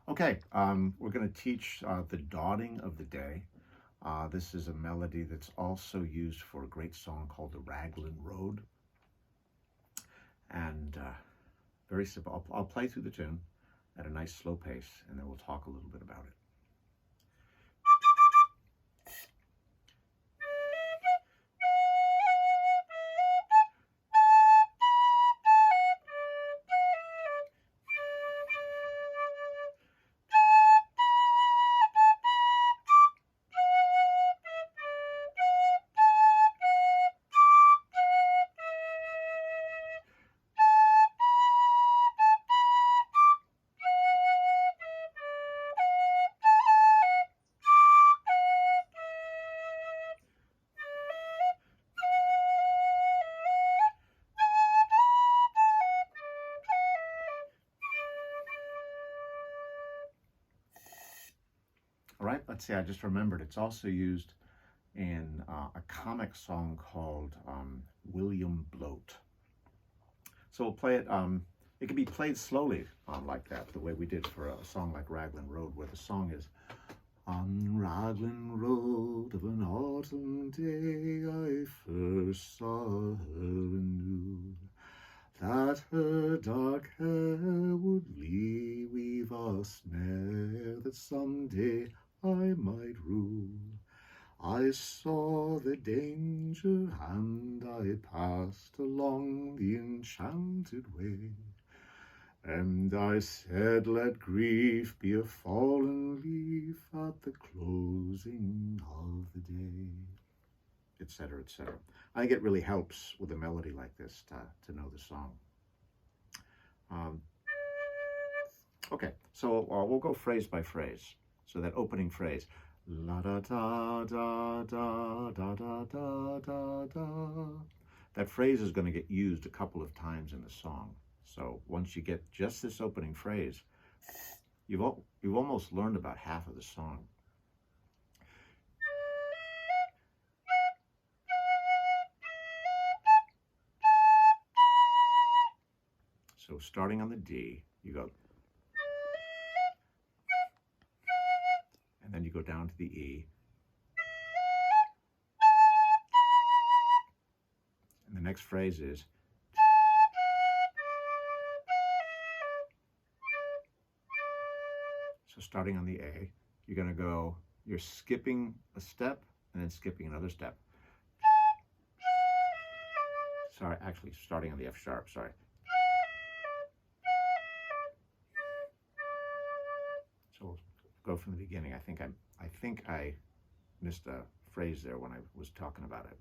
Okay, we're going to teach the dawning of the day. This is a melody that's also used for a great song called the Raglan Road. And very simple. I'll play through the tune at a nice slow pace, and then we'll talk a little bit about it. All right, let's see, I just remembered it's also used in a comic song called William Bloat. So we'll play it. It can be played slowly like that, the way we did for a song like Raglan Road, where the song is, on Raglan Road of an autumn day, I first saw her and knew that her dark hair would weave a snare that someday I might rule. I saw the danger and I passed along the enchanted way. And I said, let grief be a fallen leaf at the closing of the day, etc., etc. I think it really helps with a melody like this to know the song. Okay, so we'll go phrase by phrase. So that opening phrase, la da da da da da da da da da. That phrase is going to get used a couple of times in the song. So once you get just this opening phrase, you've almost learned about half of the song. So starting on the D, you go, and then you go down to the E. And the next phrase is, so starting on the A, you're going to go, you're skipping a step and then skipping another step. Sorry, actually starting on the F sharp, sorry. So we'll go from the beginning. I think I missed a phrase there when I was talking about it.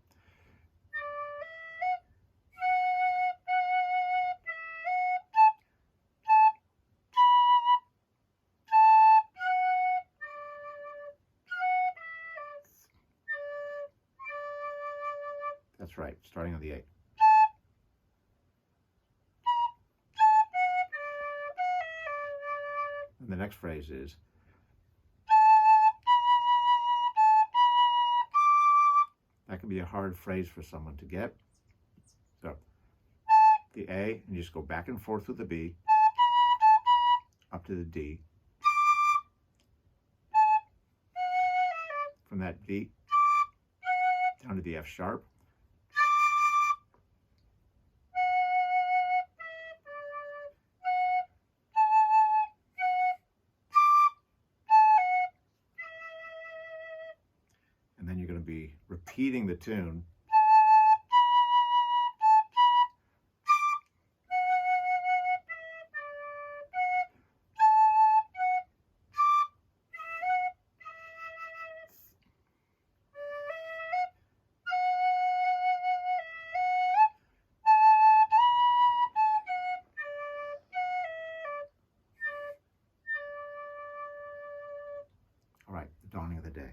That's right, starting on the A. And the next phrase is, that can be a hard phrase for someone to get. So the A, and you just go back and forth with the B, up to the D. From that D, down to the F sharp. And then you're going to be repeating the tune. All right, the dawning of the day.